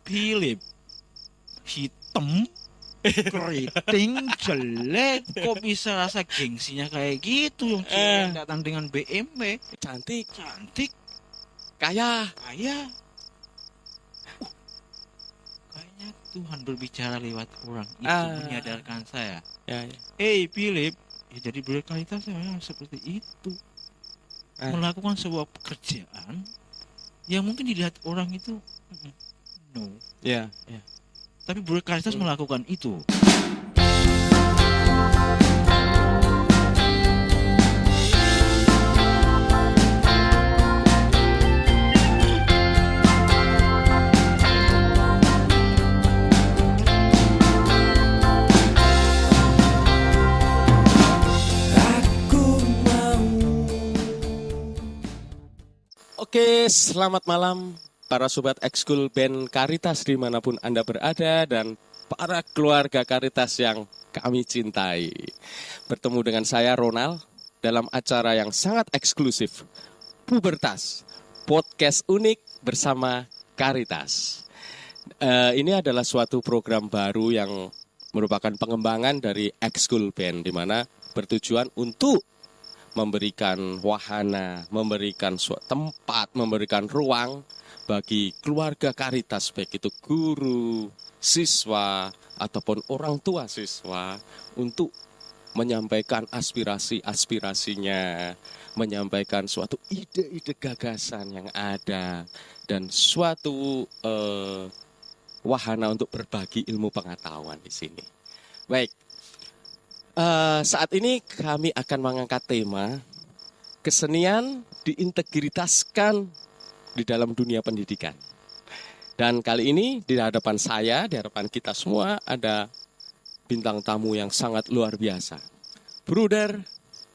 Philip hitam, keriting, jelek, kok bisa rasa gengsinya kayak gitu? Yang cewek yang datang dengan BMW, Cantik, kaya. kaya. Kayaknya Tuhan berbicara lewat orang itu menyadarkan saya. Ya. Hey Philip, ya jadi berkaitan memang seperti itu. Melakukan sebuah pekerjaan yang mungkin dilihat orang itu no. Ya. Tapi berkaitan melakukan itu. Oke, selamat malam para sobat ekskul band Karitas dimanapun Anda berada dan para keluarga Karitas yang kami cintai. Bertemu dengan saya Ronald dalam acara yang sangat eksklusif, Pubertas, podcast unik bersama Karitas. Ini adalah suatu program baru yang merupakan pengembangan dari ekskul band, di mana bertujuan untuk memberikan wahana, memberikan tempat, memberikan ruang bagi keluarga Karitas, baik itu guru, siswa, ataupun orang tua siswa, untuk menyampaikan aspirasi-aspirasinya, menyampaikan suatu ide-ide gagasan yang ada, dan suatu wahana untuk berbagi ilmu pengetahuan di sini. Baik. Saat ini kami akan mengangkat tema kesenian diintegritaskan di dalam dunia pendidikan. Dan kali ini di hadapan saya, di hadapan kita semua ada bintang tamu yang sangat luar biasa. Bruder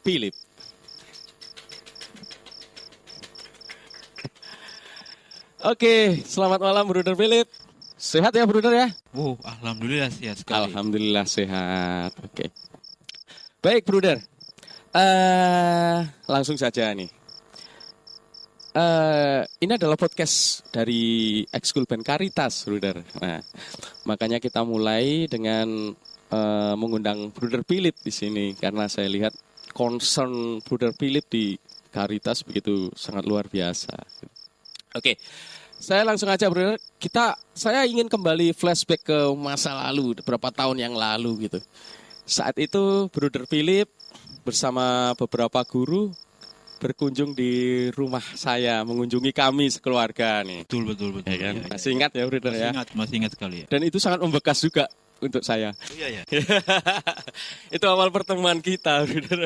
Philip. Oke, selamat malam Bruder Philip. Sehat ya Bruder ya? Alhamdulillah sehat sekali. Alhamdulillah sehat. Oke. Baik, Bruder. Langsung saja nih. Ini adalah podcast dari ekskul band Karitas, Bruder. Nah, makanya kita mulai dengan mengundang Bruder Philip di sini karena saya lihat concern Bruder Philip di Karitas begitu sangat luar biasa. Oke. Saya langsung aja, Bruder. Saya ingin kembali flashback ke masa lalu, beberapa tahun yang lalu gitu. Saat itu Bruder Philip bersama beberapa guru berkunjung di rumah saya, mengunjungi kami sekeluarga nih. Betul. Ya kan? Masih ingat ya Bruder ya? Masih ingat sekali ya. Dan itu sangat membekas juga untuk saya. Iya. Itu awal pertemuan kita, Bruder.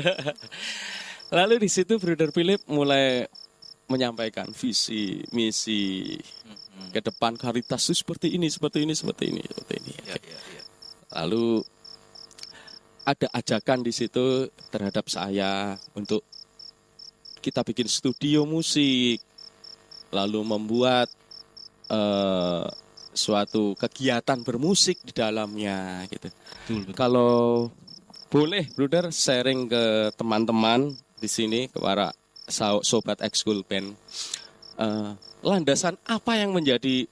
Lalu di situ Bruder Philip mulai menyampaikan visi, misi ke depan Karitas itu seperti ini. Ya. Lalu ada ajakan di situ terhadap saya untuk kita bikin studio musik, lalu membuat suatu kegiatan bermusik di dalamnya gitu. Betul. Kalau boleh, Bruder, sharing ke teman-teman di sini, ke para sobat ekskul band, landasan apa yang menjadi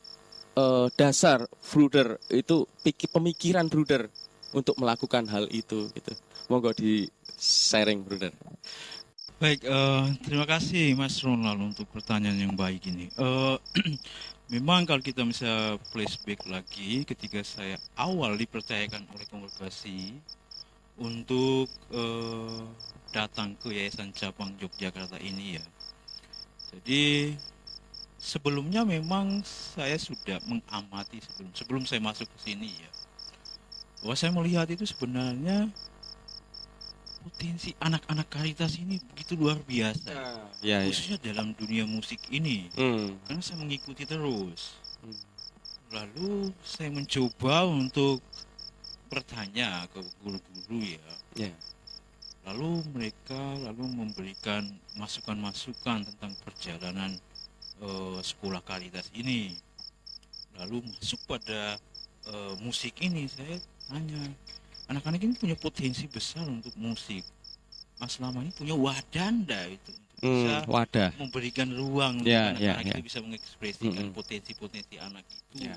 dasar Bruder itu, pemikiran Bruder untuk melakukan hal itu gitu. Monggo di sharing, Bruder. Baik, terima kasih Mas Ronald untuk pertanyaan yang baik ini. Memang kalau kita bisa flashback lagi ketika saya awal dipercayakan oleh kongregasi untuk datang ke Yayasan Cabang Yogyakarta ini ya. Jadi sebelumnya memang saya sudah mengamati sebelum saya masuk ke sini ya. Bahwa saya melihat itu sebenarnya potensi anak-anak Karitas ini begitu luar biasa, khususnya dalam dunia musik ini. Karena saya mengikuti terus. Lalu saya mencoba untuk bertanya ke guru-guru ya. Lalu mereka memberikan masukan-masukan tentang perjalanan sekolah Karitas ini. Lalu masuk pada musik ini, saya tanya, anak-anak ini punya potensi besar untuk musik. Mas selama ini punya wadah enggak itu untuk bisa memberikan ruang untuk anak-anak itu bisa mengekspresikan potensi-potensi anak itu.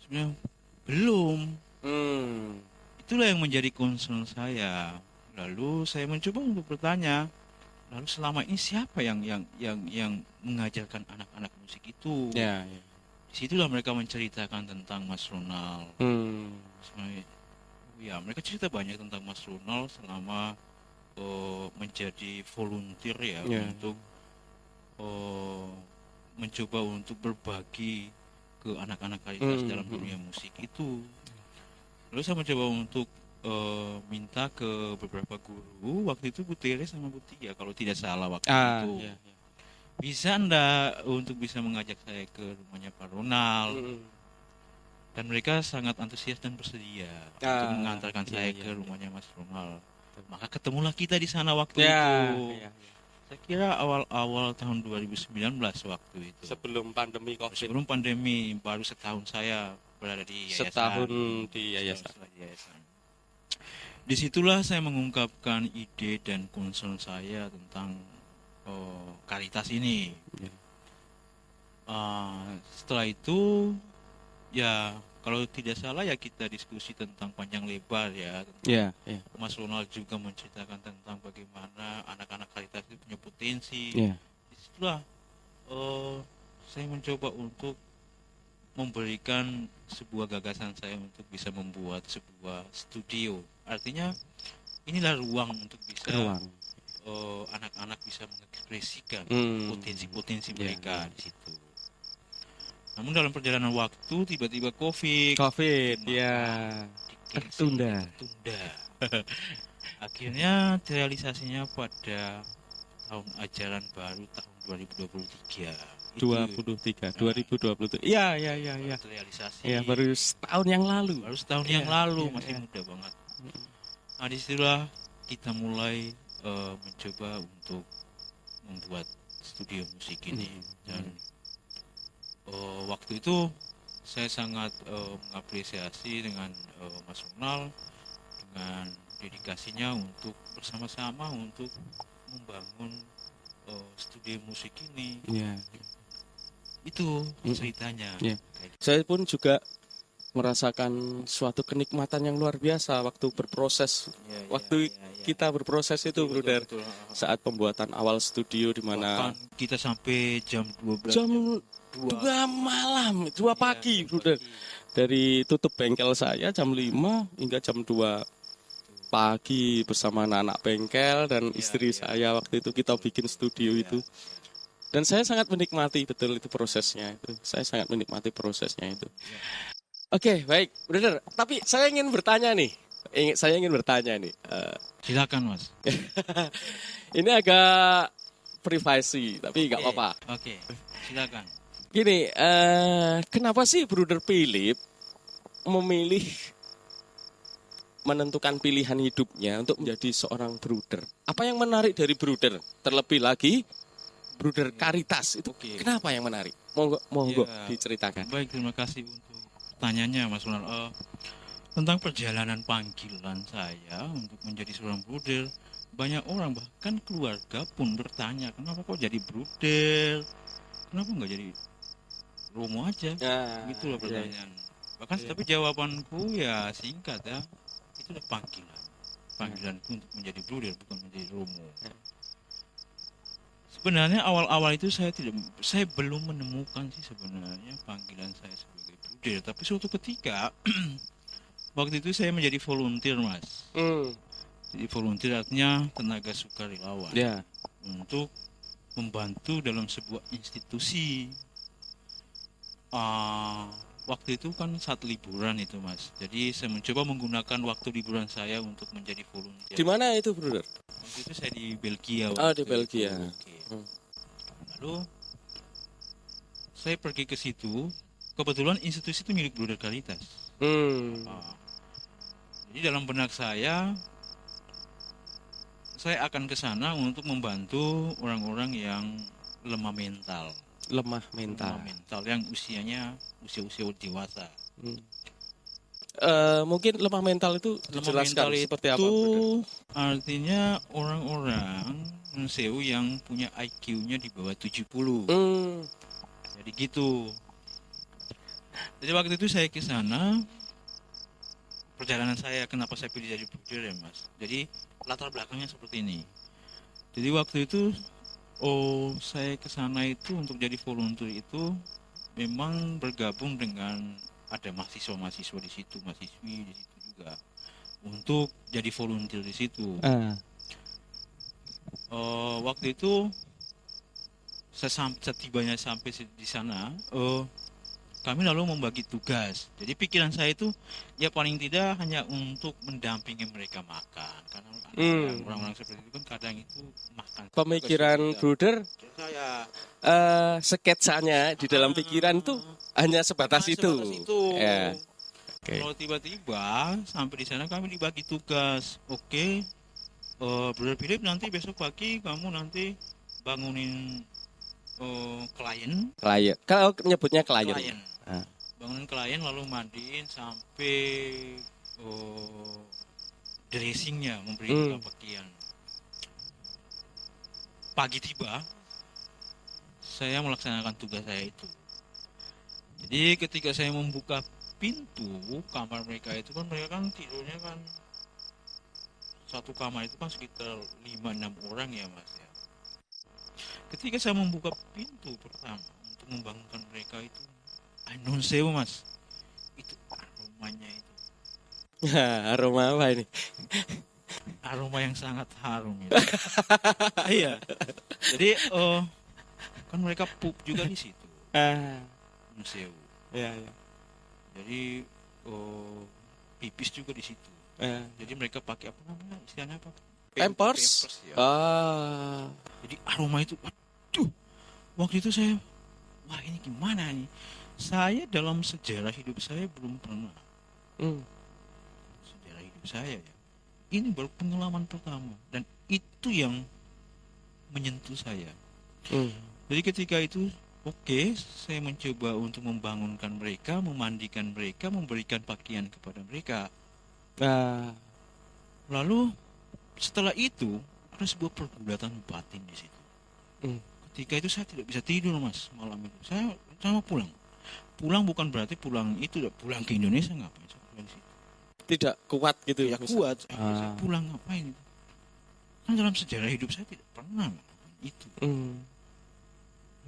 Sebenarnya belum. Hmm. Itulah yang menjadi concern saya. Lalu saya mencoba untuk bertanya, lalu selama ini siapa yang mengajarkan anak-anak musik itu? Ya, ya. Disitulah mereka menceritakan tentang Mas Ronald. Hmm. Sebenarnya, ya mereka cerita banyak tentang Mas Ronald selama menjadi volunteer ya, Ya. untuk mencoba untuk berbagi ke anak-anak Caritas dalam dunia musik itu. Lalu saya mencoba untuk minta ke beberapa guru, waktu itu Bu Tere sama Bu Tia kalau tidak salah waktu itu. Ya, ya. Bisa Anda untuk bisa mengajak saya ke rumahnya Pak Ronald? Dan mereka sangat antusias dan bersedia untuk mengantarkan saya ke rumahnya Mas Ronald. Maka ketemulah kita di sana waktu itu. Ya. Saya kira awal-awal tahun 2019 waktu itu. Sebelum pandemi COVID. Sebelum pandemi, baru setahun saya berada di yayasan. Setahun di yayasan. Disitulah saya mengungkapkan ide dan concern saya tentang Caritas ini. Ya. Setelah itu, ya kalau tidak salah ya kita diskusi tentang panjang lebar ya. Ya. Mas Ronald juga menceritakan tentang bagaimana anak-anak Caritas itu punya potensi. Ya. Disitulah saya mencoba untuk memberikan sebuah gagasan saya untuk bisa membuat sebuah studio. Artinya inilah ruang untuk bisa anak-anak bisa mengekspresikan potensi-potensi mereka di situ. Namun dalam perjalanan waktu tiba-tiba COVID ya tertunda. Akhirnya realisasinya pada tahun ajaran baru tahun 2023. Ya. Realisasi. Ya, baru setahun yang lalu. Masih muda banget. Nah, disitulah kita mulai mencoba untuk membuat studio musik ini. Dan waktu itu saya sangat mengapresiasi dengan Mas Ronald dengan dedikasinya untuk bersama-sama untuk membangun studio musik ini. Itu ceritanya. Saya pun juga merasakan suatu kenikmatan yang luar biasa waktu berproses. Kita berproses itu, Bruder. Betul. Saat pembuatan awal studio di mana kita sampai jam 12 jam 2 malam, 2 pagi, Bruder. Dari tutup bengkel saya jam 5 hingga jam 2 pagi bersama anak-anak bengkel dan istri saya waktu itu kita bikin studio itu. Dan saya sangat menikmati betul itu prosesnya itu. Saya sangat menikmati prosesnya itu. Oke, baik, Brother. Tapi saya ingin bertanya nih. Silakan, Mas. Ini agak privasi, tapi nggak apa-apa. Oke, silakan. Gini, kenapa sih Brother Philip memilih menentukan pilihan hidupnya untuk menjadi seorang brother? Apa yang menarik dari brother? Terlebih lagi Brother Caritas itu kenapa yang menarik? Monggo diceritakan. Baik, terima kasih untuk pertanyaannya, Mas Ronald. Tentang perjalanan panggilan saya untuk menjadi seorang brother, banyak orang bahkan keluarga pun bertanya, kenapa kok jadi brother? Kenapa nggak jadi Romo aja? Gitu loh pertanyaan. Bahkan tapi jawabanku ya singkat ya, itu udah panggilanku untuk menjadi brother bukan menjadi Romo. Sebenarnya awal-awal itu saya belum menemukan sih sebenarnya panggilan saya sebagai brother, tapi suatu ketika waktu itu saya menjadi volunteer, Mas. Jadi volunteer artinya tenaga sukarelawan untuk membantu dalam sebuah institusi. Waktu itu kan saat liburan itu, Mas. Jadi saya mencoba menggunakan waktu liburan saya untuk menjadi volunteer. Di mana itu, Brother? Waktu itu saya di Belgia. Di Belgia. Lalu saya pergi ke situ. Kebetulan institusi itu milik Brother Caritas. Jadi dalam benak saya akan ke sana untuk membantu orang-orang yang lemah mental. Yang usia dewasa. Mungkin lemah mental itu dijelaskan seperti apa? Artinya orang-orang yang punya IQ-nya di bawah 70. Jadi gitu. Jadi waktu itu saya ke sana, perjalanan saya kenapa saya pilih jadi volunteer ya Mas. Jadi latar belakangnya seperti ini. Jadi waktu itu saya ke sana itu untuk jadi volunteer itu memang bergabung dengan ada mahasiswa-mahasiswa di situ, mahasiswi di situ juga untuk jadi volunteer di situ. Waktu itu setibanya sampai di sana, kami lalu membagi tugas. Jadi pikiran saya itu ya paling tidak hanya untuk mendampingi mereka makan, karena orang-orang seperti itu kan kadang itu makan. Pemikiran Bruder, Saya sketsanya di dalam pikiran tuh hanya sebatas itu. Ya. Okay. Kalau tiba-tiba sampai di sana kami dibagi tugas. Oke, Brother Philip nanti besok pagi kamu nanti bangunin klien. Kalau nyebutnya klien. Bangunin klien lalu mandiin sampai dressingnya, memberi pakaian. Pagi tiba, saya melaksanakan tugas saya itu. Jadi ketika saya membuka pintu kamar mereka itu kan mereka kan tidurnya kan satu kamar itu kan sekitar 5-6 orang ya Mas ya. Ketika saya membuka pintu pertama untuk membangunkan mereka itu, non sewu Mas, itu aromanya itu. Aroma apa ini? Aroma yang sangat harum ya. Iya. Jadi kan mereka pup juga di situ. Non sewu. Ya. Jadi pipis juga di situ. Jadi mereka pakai apa namanya? Istilahnya apa? Pampers. Ya. Jadi aroma itu, waduh. Waktu itu saya, wah ini gimana nih? Saya dalam sejarah hidup saya belum pernah. Sejarah hidup saya ya. Ini baru pengalaman pertama dan itu yang menyentuh saya. Jadi ketika itu, oke, saya mencoba untuk membangunkan mereka, memandikan mereka, memberikan pakaian kepada mereka. Lalu setelah itu ada sebuah pergulatan batin di situ. Ketika itu saya tidak bisa tidur Mas malam itu. Saya mau pulang. Pulang bukan berarti pulang ke Indonesia ngapain? Saya pulang di situ. Tidak kuat gitu ya? Kuat. Saya pulang ngapain? Kan dalam sejarah hidup saya tidak pernah itu.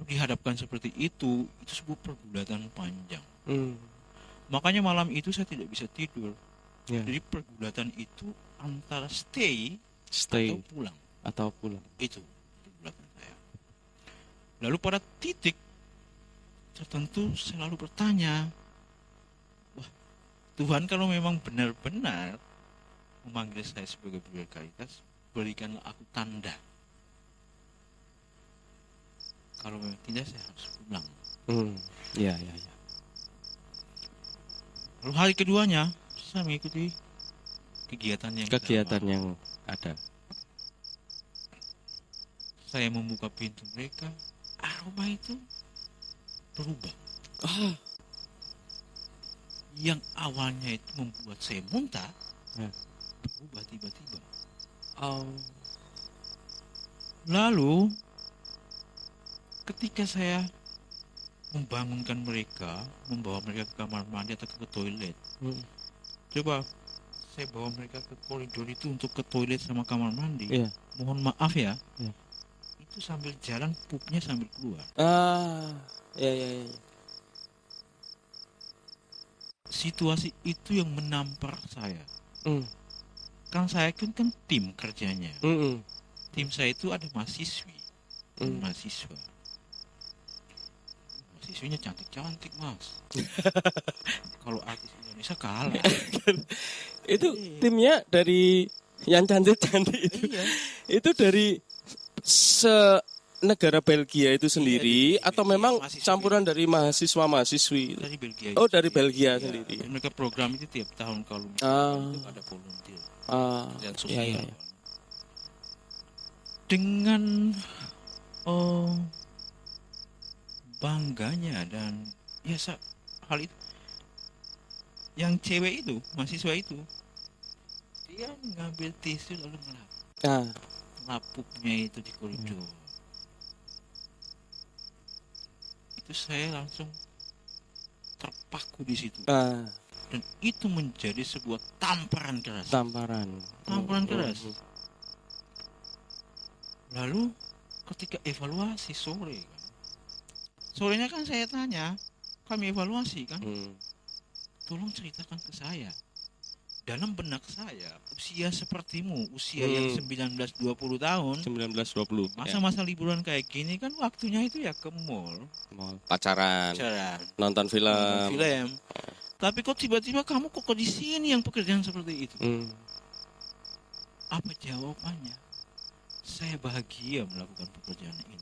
Dihadapkan seperti itu sebuah pergulatan panjang. Makanya malam itu saya tidak bisa tidur. Jadi pergulatan itu antara stay atau pulang. Itu pergulatan saya. Lalu pada titik tertentu saya lalu bertanya, wah Tuhan kalau memang benar-benar memanggil saya sebagai Brother Caritas, berikanlah aku tanda. Kalau memang tidak saya harus pulang. Ya. Lalu hari keduanya saya mengikuti kegiatan yang ada. Saya membuka pintu mereka, aroma itu berubah. Yang awalnya itu membuat saya muntah, berubah tiba-tiba. Lalu ketika saya membangunkan mereka, membawa mereka ke kamar mandi atau ke toilet, coba saya bawa mereka ke koridor itu untuk ke toilet sama kamar mandi. Mohon maaf ya, itu sambil jalan pupnya sambil keluar. Ya. Situasi itu yang menampar saya. Kan saya kan tim kerjanya. Tim saya itu ada mahasiswi, mahasiswa. Mahasiswinya cantik-cantik Mas. Kalau artis Indonesia kalah. Itu timnya dari yang cantik-cantik itu. Iya. Itu dari negara Belgia itu sendiri atau memang campuran dari mahasiswa-mahasiswi? Dari Belgia. Dari Belgia sendiri. Mereka program itu tiap tahun kalau itu ada volunteer. Dan sosial. Iya. Dengan bangganya dan hal itu, yang cewek itu, mahasiswa itu, dia mengambil tisu lalu ngelapuknya itu di koridor. Itu saya langsung terpaku di situ. Ah, Dan itu menjadi sebuah tamparan keras. tamparan. Tamparan keras. Lalu ketika evaluasi sore kan. Sorenya kan saya tanya, kami evaluasi kan. Tolong ceritakan ke saya. Dalam benak saya, usia sepertimu, usia yang 19-20 tahun, 19-20. masa-masa liburan kayak gini kan waktunya itu ya ke mall, Pacaran, nonton film. nonton film. Tapi kok tiba-tiba kamu kok di sini yang pekerjaan seperti itu? Apa jawabannya? Saya bahagia melakukan pekerjaan ini.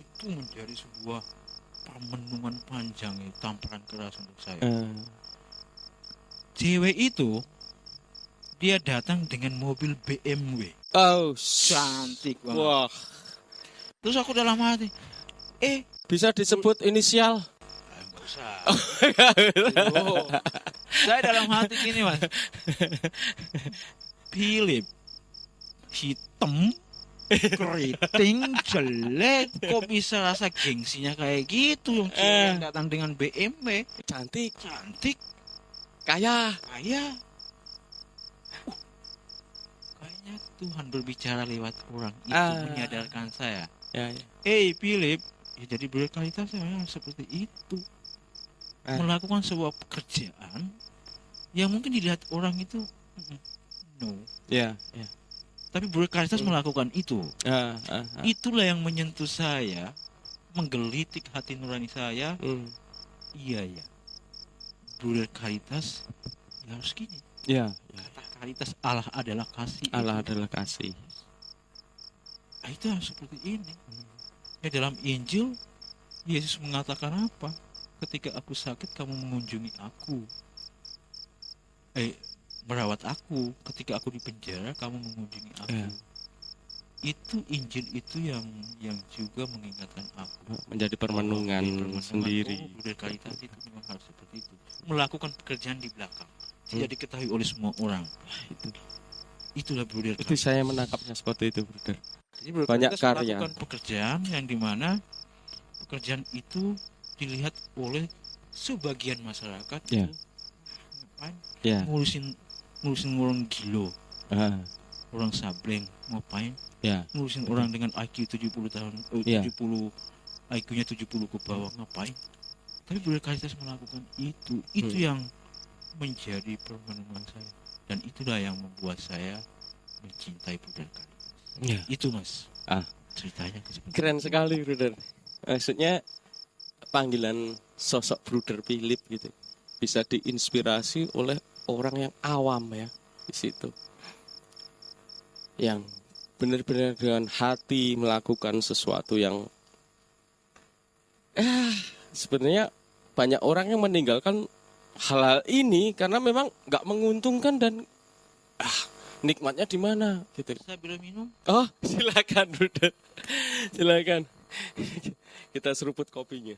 Itu menjadi sebuah permenungan panjang, tamparan keras untuk saya. Cewek itu dia datang dengan mobil BMW. Oh, cantik banget. Wah. Terus aku dalam hati, bisa disebut inisial? Enggak usah. Saya dalam hati gini, Mas. Philip, hitam, keriting, jelek, kok bisa rasa gengsinya kayak gitu? Yang cewek yang datang dengan BMW, cantik, kaya. Kayaknya Tuhan berbicara lewat orang itu menyadarkan saya. Philip, ya jadi berkaitan saya seperti itu. Melakukan sebuah pekerjaan yang mungkin dilihat orang itu no. Tapi berkaitan melakukan itu. Itulah yang menyentuh saya, menggelitik hati nurani saya. Iya ya. Bruder Karitas ya harus gini. Kata Karitas, Allah adalah kasih. Allah adalah kasih. Itu harus seperti ini. Dalam Injil Yesus mengatakan apa? Ketika aku sakit kamu mengunjungi aku. Merawat aku. Ketika aku di penjara kamu mengunjungi aku. Itu Injil itu yang juga mengingatkan aku. Menjadi permenungan sendiri. Bruder Karitas itu memang harus seperti itu. Melakukan pekerjaan di belakang. Tidak diketahui oleh semua orang. Itulah Bruder Karitas. Itu saya menangkapnya seperti itu, Bruder. Jadi banyak karya. Melakukan pekerjaan yang dimana pekerjaan itu dilihat oleh sebagian masyarakat itu ngapain? Ngurusin orang gilo. Orang sableng ngapain? Ngurusin orang dengan IQ 70 tahun, 70 IQ-nya 70 ke bawah ngapain? Tapi Bruder Karitas melakukan itu yang menjadi permenungan saya, dan itulah yang membuat saya mencintai Bruder Karitas. Itu Mas. Ceritanya keren sekali, Bruder. Maksudnya panggilan sosok Bruder Philip gitu bisa diinspirasi oleh orang yang awam ya di situ, yang benar-benar dengan hati melakukan sesuatu yang sebenarnya banyak orang yang meninggalkan hal-hal ini karena memang nggak menguntungkan dan nikmatnya di mana gitu. Saya boleh minum? Oh, silakan, Bruder. Silakan. Kita seruput kopinya.